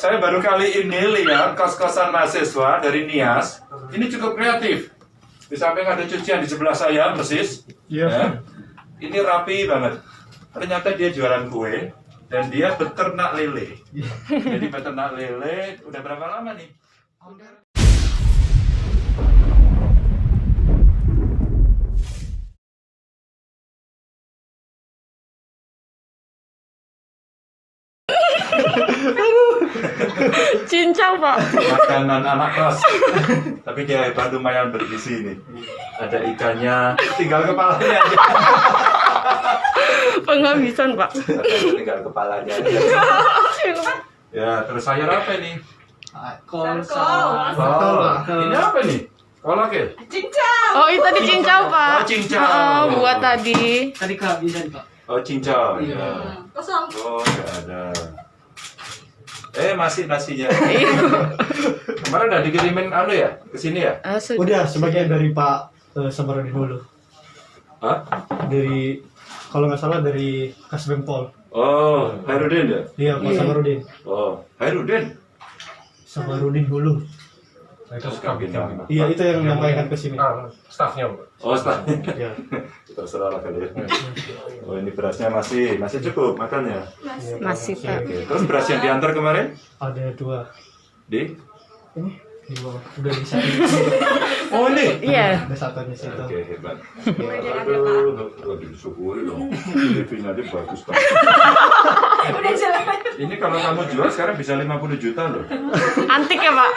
Saya baru kali ini lihat kos-kosan mahasiswa dari Nias. Ini cukup kreatif. Di samping ada cucian di sebelah saya, persis. Iya. Ya. Ini rapi banget. Ternyata dia jualan kue dan dia beternak lele. Jadi beternak lele udah berapa lama nih? Cincang, Pak. Makanan anak kos. Tapi dia hebat, lumayan bergizi nih. Ada ikannya, tinggal kepalanya aja. Penghabisan, Pak. Tinggal kepalanya aja. Ya, terus sayur apa nih? Kol Oh, ini apa nih? Kolak ya? Oh, itu tadi cincang, Pak. Oh, cincang. Buat tadi. Tadi Kak, bisa nih Kak. Oh, cincang. Iya. Ya. Kosong. Oh, nggak ada. Masih nasinya. Iya. Kemarin udah dikirimin anu ya? Ke sini ya? Udah sebagian dari Pak Sabarudin dulu. Hah? Dari kalau nggak salah dari Kasbempol. Oh, Hairudin ya? Iya, Pak Sabarudin. Oh, Hairudin. Sabarudin dulu. Terus bintang. Iya, itu yang menyampaikan ke sini. Staffnya. Oh, setelah. Iya. Terserah lah kali ya. Oh, ini berasnya masih cukup makannya. Masih, Pak. Oke. Terus beras yang diantar kemarin Ada 2. di? Ini di bawah. Udah di satu. Oh, ini. Iya. Ada satu di situ. Oke, hebat. Aduh, disyukuri dong. TV-nya aja bagus banget. Udah jalan. Ini kalau kamu jual sekarang bisa 50 juta loh. Antik ya, Pak?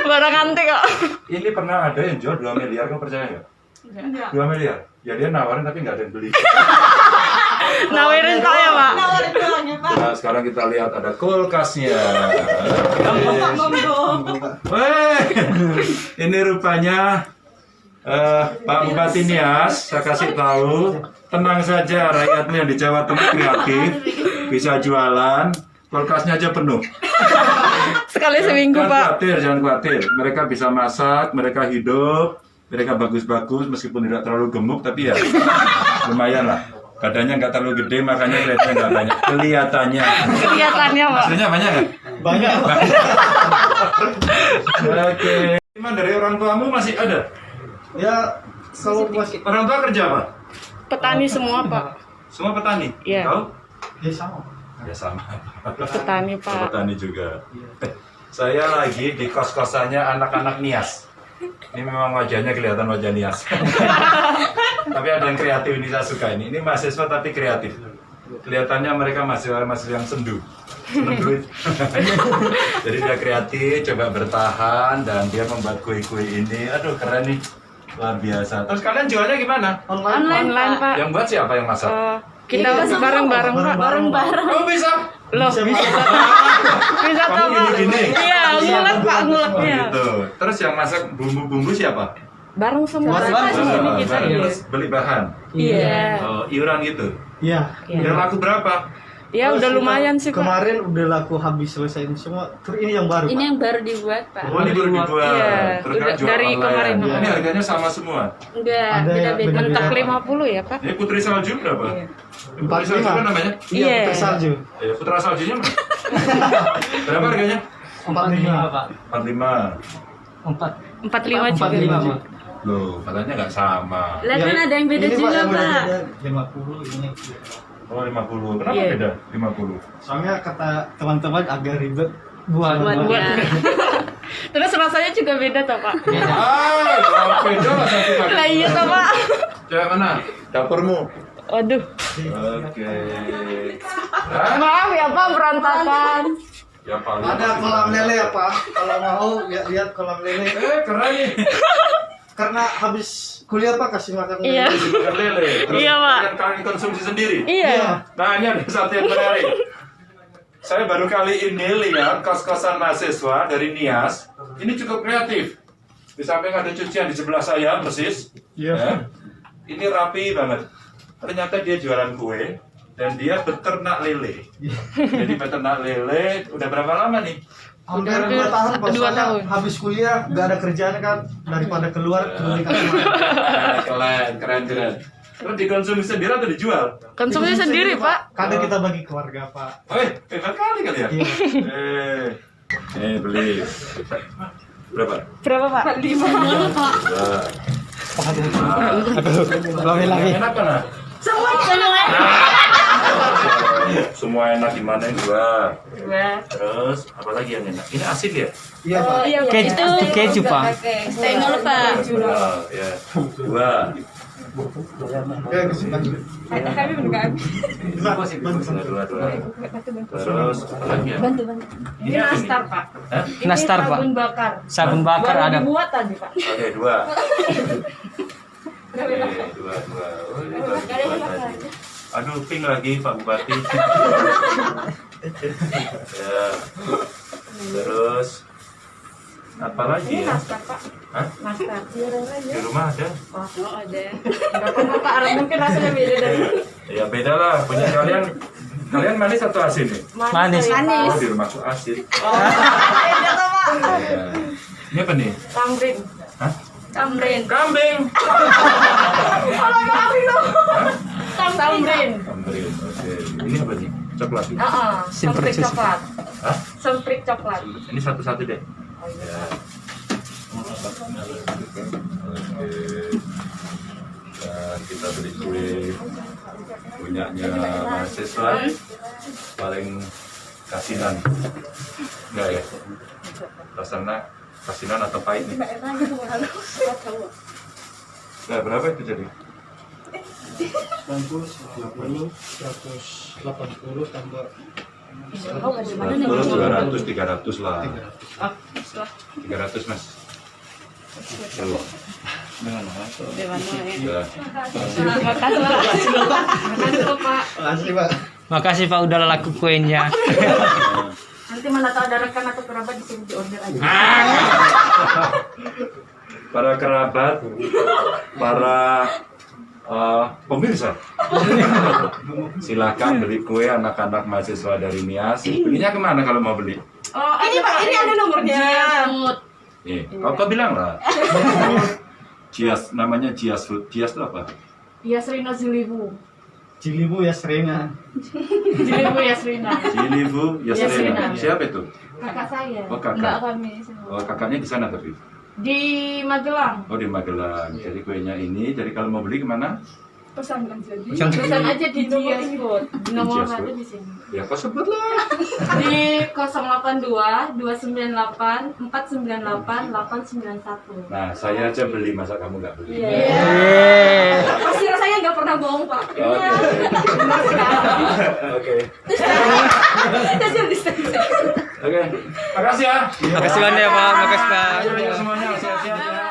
Barang antik kok. Ini pernah ada yang jual 2 miliar, kamu percaya nggak? Enggak. 2 miliar? Ya dia nawarin tapi nggak ada yang beli. Nawarin saya, Pak. Nawarin doangnya, Pak. Nah, sekarang kita lihat ada kulkasnya. Monggo. Weh, ini rupanya Pak Bupati Nias, saya kasih tahu, tenang saja rakyatmu yang di Jawa Tengah kreatif, bisa jualan, kulkasnya aja penuh. Sekali seminggu, Jangan Pak. khawatir, jangan khawatir. Mereka bisa masak, mereka hidup, mereka bagus-bagus, meskipun tidak terlalu gemuk, tapi ya lumayan lah. Badannya nggak terlalu gede, makanya kelihatannya nggak banyak. Kelihatannya. Kelihatannya, Pak. Aslinya banyak nggak? Banyak. Oke. Gimana dari orang tuamu masih ada? Ya, kalau masih Orang tua kerja apa? Petani semua, Pak. Semua petani? Iya. Kau? ya sama. Ya sama. Petani, Pak. Petani juga. Saya lagi di kos-kosannya anak-anak Nias. Ini memang wajahnya kelihatan wajah Nias. Tapi ada yang kreatif, ini saya suka ini. Ini mahasiswa tapi kreatif. Kelihatannya mereka mahasiswa yang sendu. Seneng duit. Jadi dia kreatif, coba bertahan dan dia membuat kue-kue ini. Aduh, keren nih. Luar biasa. Terus kalian jualnya gimana? Online, Pak. Yang buat siapa yang masak? Kita bareng-bareng, Pak. Bareng-bareng. Kamu bisa? Loh, bisa tahu, Pak. Gini. Iya, ngulek, Pak, nguleknya. Gitu. Terus yang masak bumbu-bumbu siapa? Bareng semua. Bareng. Di sini kita. Bareng. Terus beli bahan. Iya. Oh, iuran gitu. Iya. Udah laku berapa? Ya, udah lumayan sih, Pak. Kemarin udah laku habis selesaiin semua. Terus ini yang baru. Ini Pak. yang baru dibuat, Pak. Oh, ini baru dibuat. Iya, Terus udah kan jual dari online. kemarin. Ini harganya sama semua. Enggak, Ada yang beda-beda. Mentak beda-beda. 50 ya, Pak? Ini putri salju berapa? Iya. Putri salju kan namanya? Iya, Iya. putri salju. Putra saljunya mana? Berapa harganya? 45. Pak. 45. 45 juga. 45. Loh, katanya nggak sama. Lah kan ada yang beda Ini, juga, yang Pak. beda-beda. 50 ini. Oh, 50. Kenapa Iya. beda? 50. Soalnya kata teman-teman agak ribet buat Buatnya. Terus rasanya juga beda toh, Pak? Ah, beda lah satu kali. Lah iya toh, Pak. Cewek mana? Dapurmu. Waduh. Oke. Hah? Maaf ya, Pak, berantakan. Ya paling. Ada kolam lele ya Pak. Kalau mau lihat kolam lele. Keren nih. Karena habis kuliah Pak kasih makan lele. Iya. Ikan lele. Terus Iya, Pak. kalian konsumsi sendiri. Iya. Nah, ini ada satu yang menarik. Saya baru kali ini lihat kos-kosan mahasiswa dari Nias. Ini cukup kreatif. Di samping ada cucian di sebelah saya, persis. Iya. Ya. Ini rapi banget. Ternyata dia jualan kue dan dia beternak lele. Jadi beternak lele udah berapa lama nih? Hampir Udah 2 tahun Pak. 2 Soalnya tahun. habis kuliah nggak ada kerjaan kan daripada keluar kasih makan. Keren, keren, keren. Terus dikonsumsi sendiri atau dijual? Konsumsi sendiri, Pak. Kadang kita bagi keluarga, Pak. Hebat kali kalian. Iya. Beli. Berapa? Berapa, Pak? 5. Dua. Lagi. Enak kan? Semua. Semua enak gimana ini? Dua. 2. Terus apa lagi yang enak? Ini asin ya? Iya, Pak. Keju, Pak. Stengel, Pak. Ya. Dua. Ya, kesukaan. Kami enggak. Dua. Terus apa lagi ya? Ini apa nih? Pak. Hah? Nastar, Pak. Sabun bakar. Sabun bakar Baru ada. dibuat tadi, Pak. Oke, dua. Dua. Oh, ini baru dibuat tadi. Aduh, ping lagi Pak Bupati. Ya. Terus apa lagi ya? Pak. Hah? Nastar. Di rumah ada? Oh, ada. Enggak apa-apa, Pak. Arab mungkin rasanya beda dari Ya beda lah. Punya kalian. Kalian manis atau asin nih? Manis. Oh, di rumahku asin. Ya. Ini apa nih? Tamrin. Hah? Tamrin. Kambing. Tamrin. Kambing. Oke. Ini apa nih? Coklat. Semprit coklat. Hah? Semprit coklat. Ini satu-satu deh. Oh, iya. Ya. Oke. Dan kita beli kue punyanya mahasiswa paling kasinan. Enggak ya? Rasanya kasinan atau pahit nih? Nah, berapa itu jadi? 90, 90, 180 tambah 200, 300 lah. 300 mas. Tuh. Ya. Asli, Pak. Makasih, Pak, udah laku kuenya. Nanti mana tahu ada rekan atau kerabat di sini di order aja. Para kerabat, para pemirsa, silakan beli kue anak-anak mahasiswa dari Nias. Belinya kemana kalau mau beli? Oh, ini Pak, ini ada nomornya. Nih, kau bilang lah. Cias, namanya Cias Food. Cias itu apa? Yasrina Zilibu. Cilibu ya Serena. Zilibu Yasrina. Cilibu Yasrina. Yasrina. Siapa itu? Kakak saya. Oh, kakak. Enggak kami semua. Oh, kakaknya di sana tapi. Di Magelang. Oh, di Magelang. Jadi kuenya ini, jadi kalau mau beli kemana? Pesan aja di. Pesan. Pesan aja di Jias Food. Nomor Jias 1 Food. di sini. Ya, kau sebut lah. Di 082 298 498 891. Nah, saya aja beli, masa kamu nggak beli? Iya. Pasti rasanya nggak pernah bohong, Pak. Oke. Oke. Oke. Makasih ya. Makasih banyak ya, Pak. Makasih, Pak. Ayo semuanya sehat-sehat ya.